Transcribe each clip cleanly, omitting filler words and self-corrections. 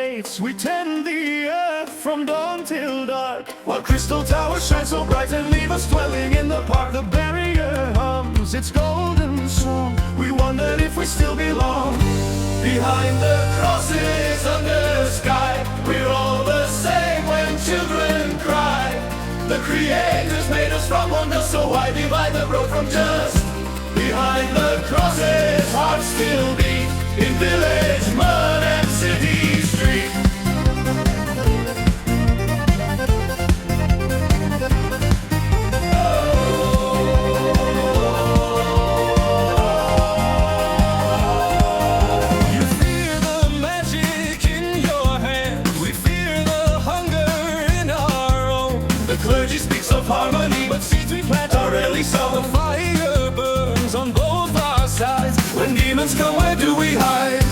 gates, we tend the earth from dawn till dark, while crystal towers shine so bright and leave us dwelling in the park. The barrier hums its golden song, we wondered if we still belong. Behind the crosses under sky, we're all the same when children cry. The Creator's made us from wonder, so why divide the road from just? Behind the crosses, hearts still beat in village, mud and city street. You fear the magic in your hand, we fear the hunger in our own. The clergy speaks of harmony, but seeds we plant are rarely sown. The fire burns on both our sides. When demons come, where do we hide?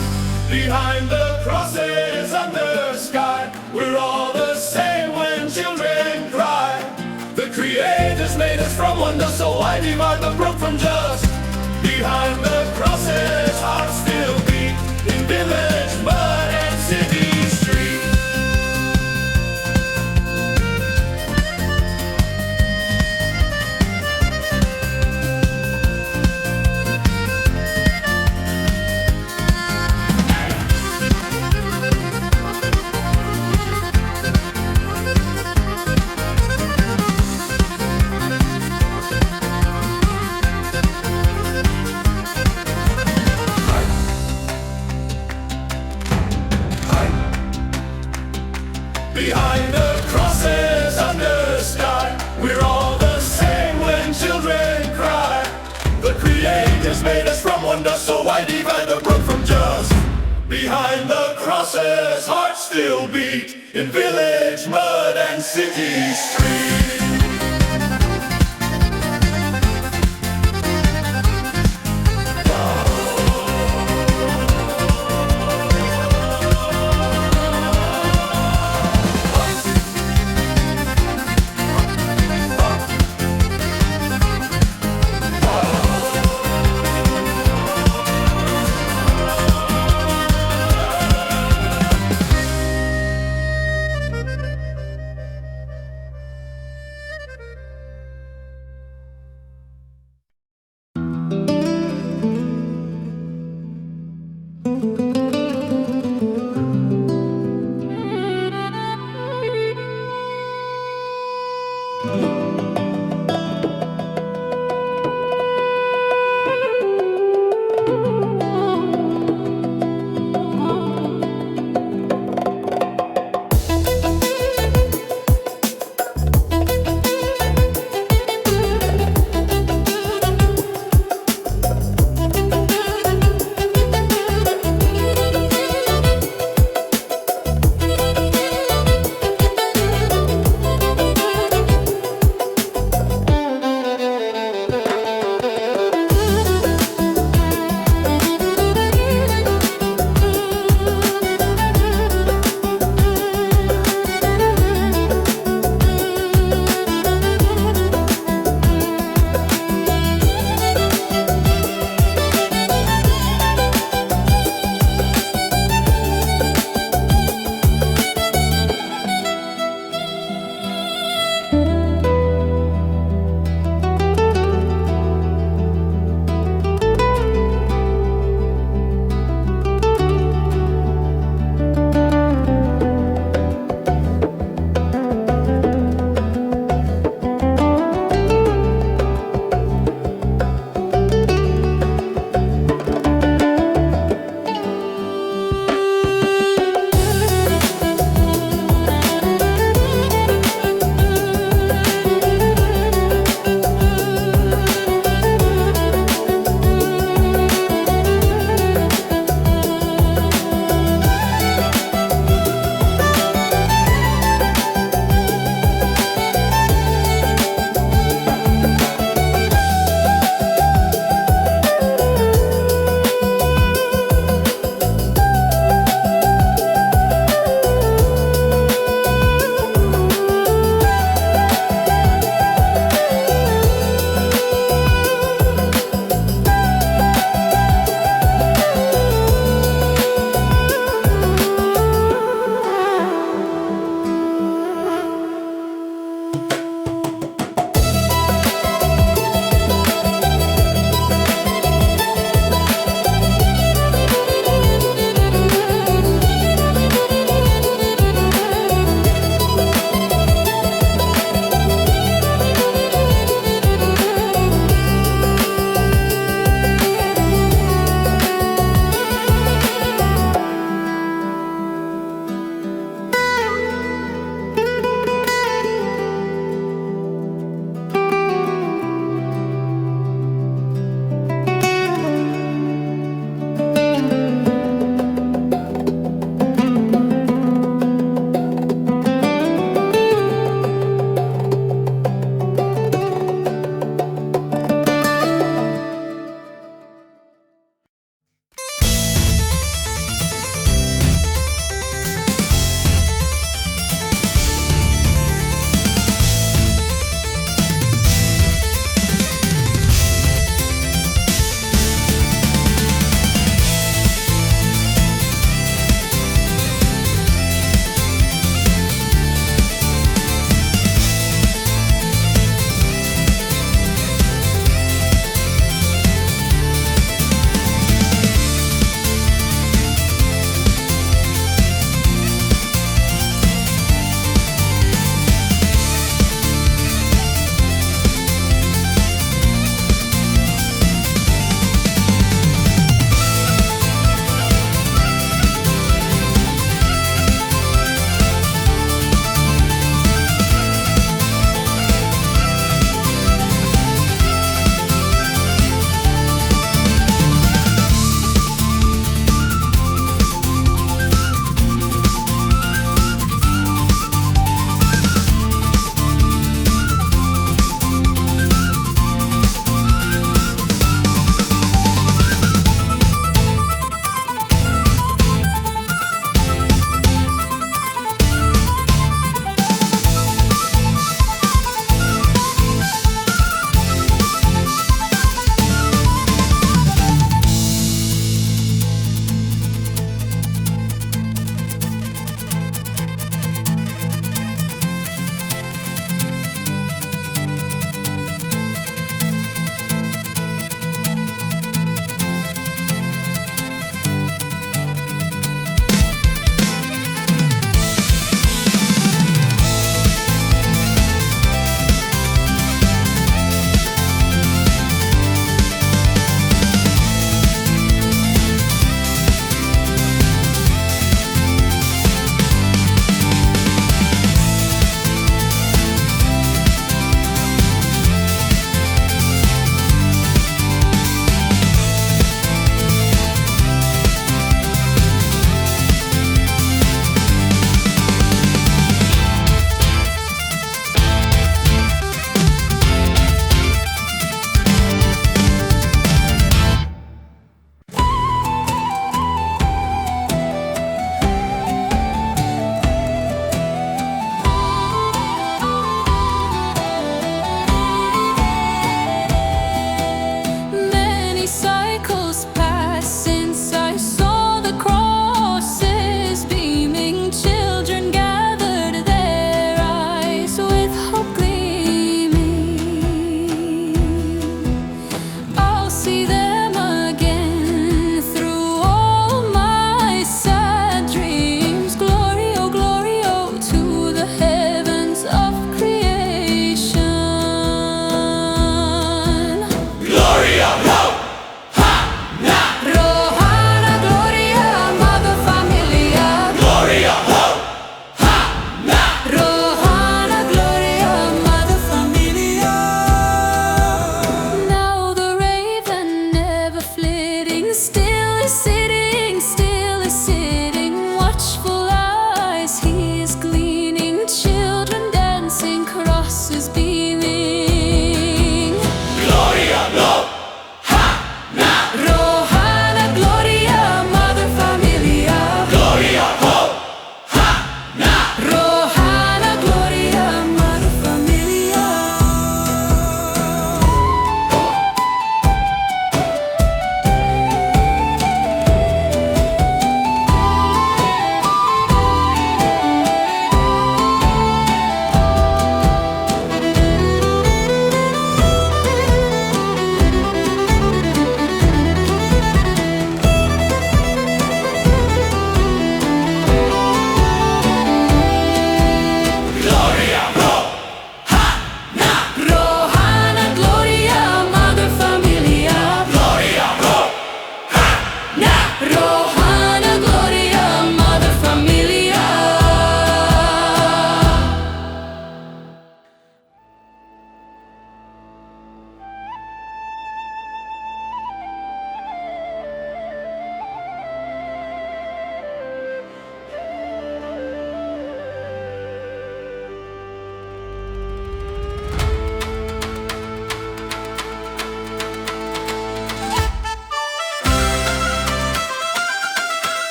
Behind the crosses under sky, we're all the same when children cry. The Creator's made us from wonder, so why divide the broke from just? Behind the crosses, hearts still beat in village, mud and city street. Behind the crosses under sky, we're all the same when children cry. The Creator's made us from wonder, so why divide the brook from just? Behind the crosses, hearts still beat in village, mud and city street.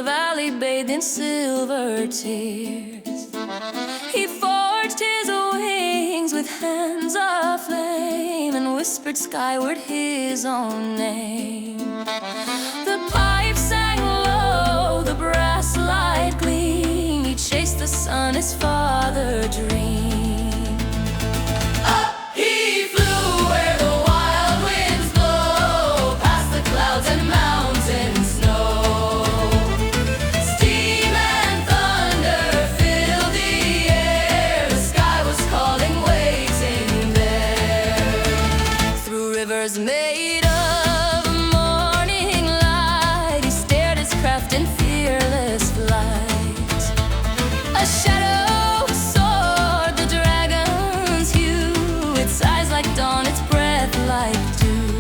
valley bathed in silver tears. He forged his wings with hands aflame and whispered skyward his own name. The pipe sang low, the brass light gleamed. He chased the sun his father dreamed. Up he flew where the wild winds blow, past the clouds and mountain snow. Steam and thunder filled the air. The sky was calling, waiting there. Through rivers made of morning light, he stared his craft in fearless flight. A shadow soared, the dragon's hue, its eyes like dawn, its breath like dew.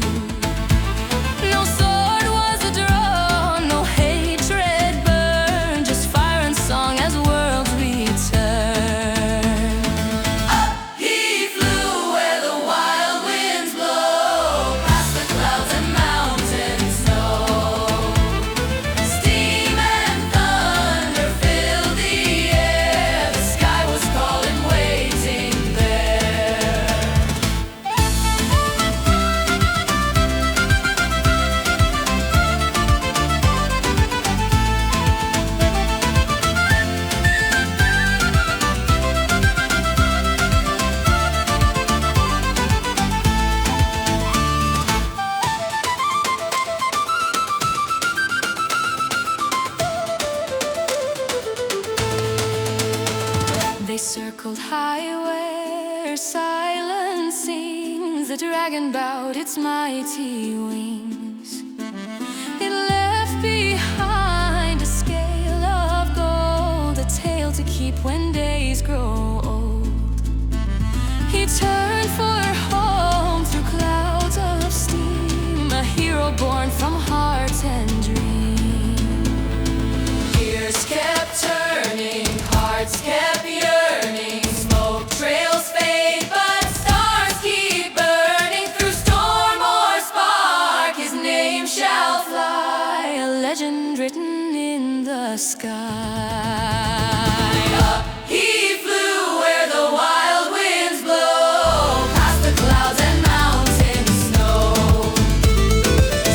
No sword was drawn, no hatred burned, just fire and song as worlds return. Up he flew where the wild winds blow, past the clouds and mountain snow. Steam and thunder filled the air. The sky was calling, waiting there. They circled high where silence sings. The dragon bowed its mighty wings. It left behind a scale of gold, a tale to keep when days grow old. He turned for home through clouds of steam, a hero born from heart and dream. Years kept turning, hearts kept yearning. Smoke trails fade, but stars keep burning. Through storm or spark, his name shall fly, a legend written in the sky. Up he flew where the wild winds blow, past the clouds and mountain snow.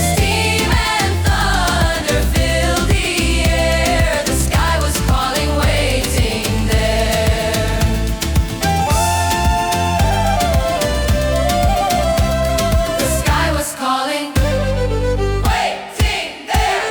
Steam and thunder filled the air. The sky was calling, waiting there. The sky was calling, waiting there.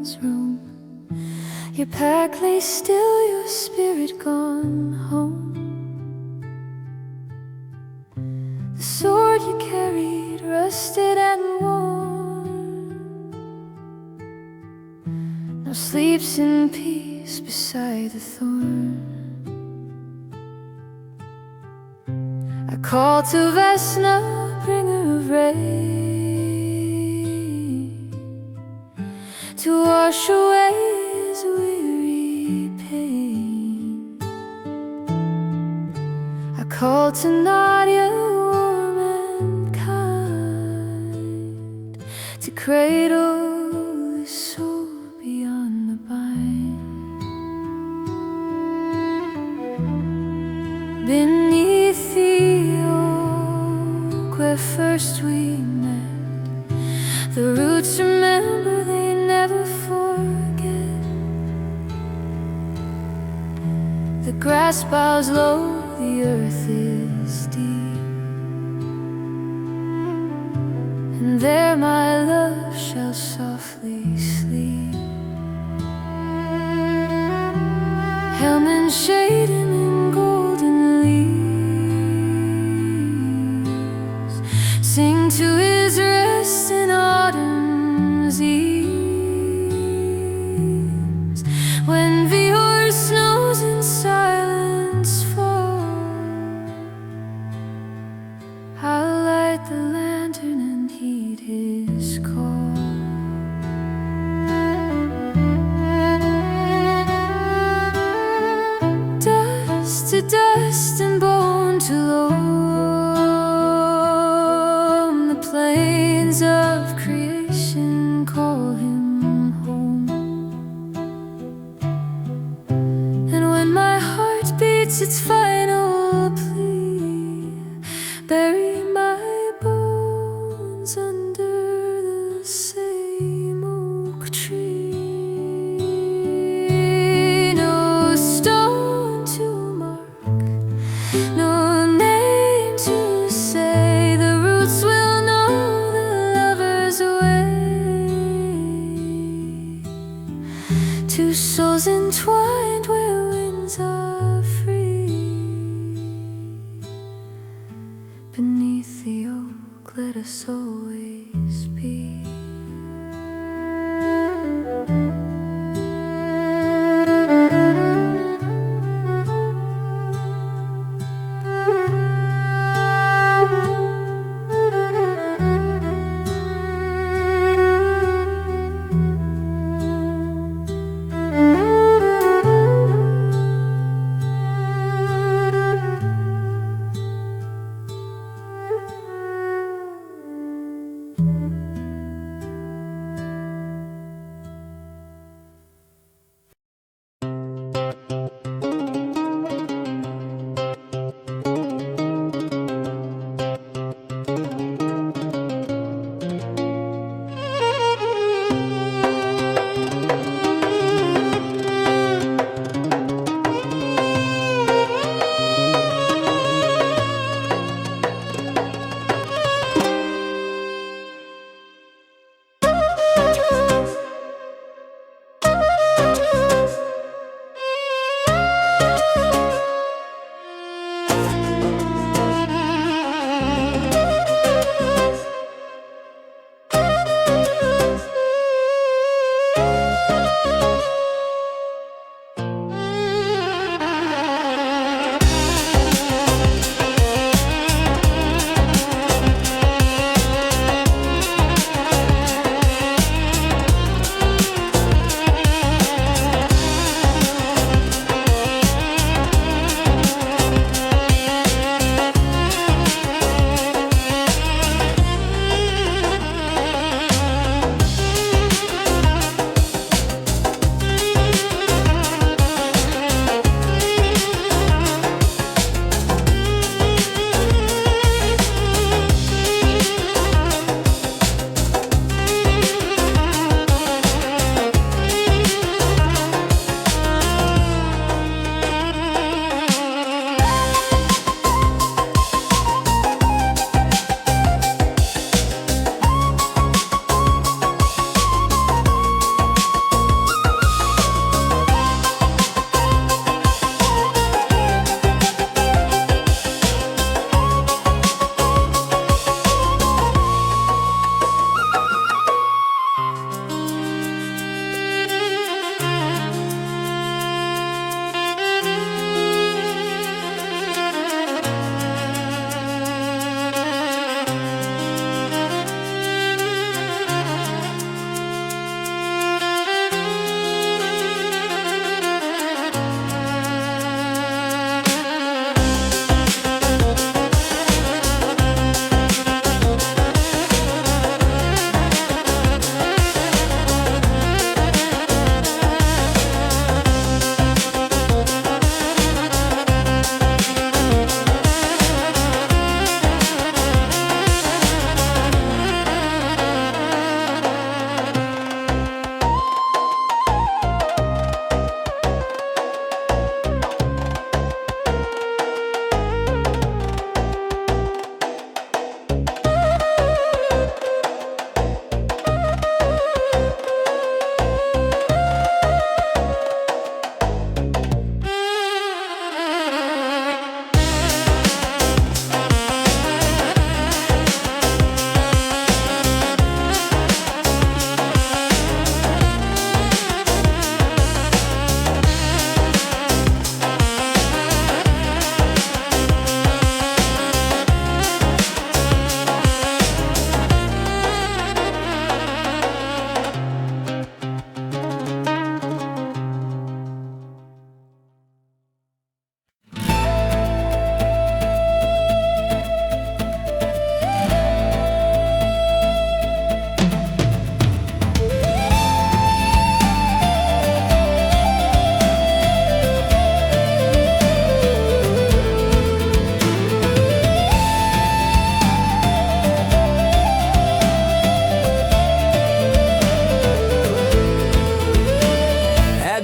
lion's room. Your pack lay still, your spirit gone home. The sword you carried, rusted and worn, now sleeps in peace beside the thorn. I call to Vesna, bringer of rain, to wash away his weary pain. I call to Nadia, warm and kind, to cradle his soul beyond the bind. Beneath the oak where first we met, the roots remember, they never forget. The grass bows low, the earth is deep, and there my love shall softly sleep. Helm and shade him in golden leaves, sing to his rest in autumn's eves. When Vior snows in silence fall, I'll light the lantern and heed his call. Dust to dust and bone to loam, the plains of creation call him home. And when my heart beats its final plea, bury my bones under the same oak tree. No stone to mark, no name to say, the roots will know the lover's way. Two souls entwined where winds are free. Beneath the oak, let us always be.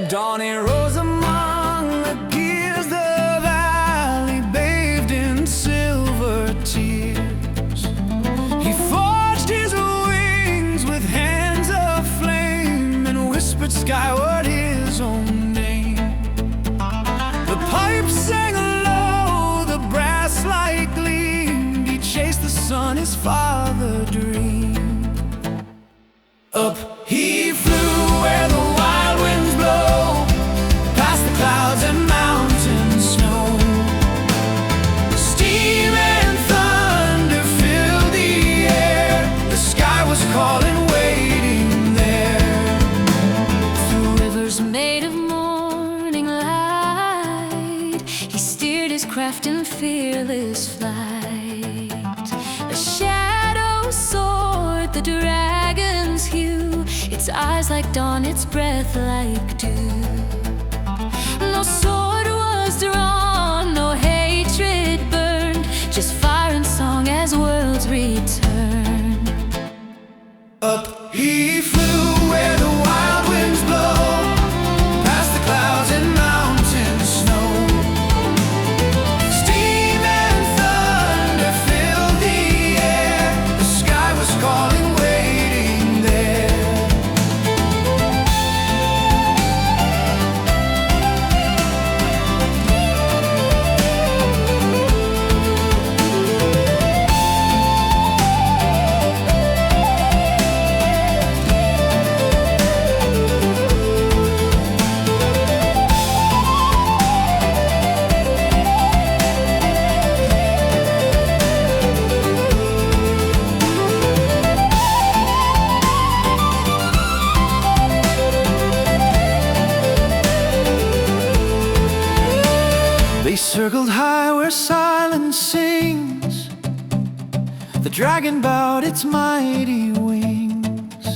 dawn he rose among the gears, the valley bathed in silver tears. He forged his wings with hands of flame and whispered skyward his own name. The pipes sang low, the brass light gleamed. He chased the sun his father dreamed. Up he flew where the wild winds blow, past the clouds and mountain snow. Steam and thunder filled the air, the sky was calling, waiting there. Through rivers made of morning light, he steered his craft in fearless flight. A shadow soared, the dragon's hue, its eyes like dawn, its breath like dew. No sword was drawn, no hatred burned, just fire and song as worlds return. Up he flew where the wild winds blow, past the clouds and mountain snow. Steam and thunder filled the air, the sky was calling, waiting there. They circled high where silence sings, the dragon bowed its mighty wings.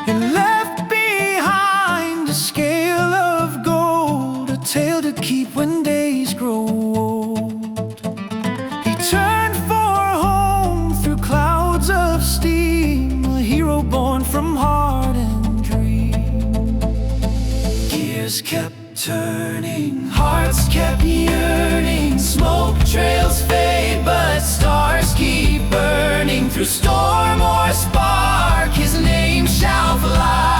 It left behind a scale of gold, a tale to keep when days grow old. He turned for home through clouds of steam, a hero born from heart and dream. Gears kept turning, hearts kept yearning, smoke trails fade but stars keep burning. Through storm or spark his name shall fly.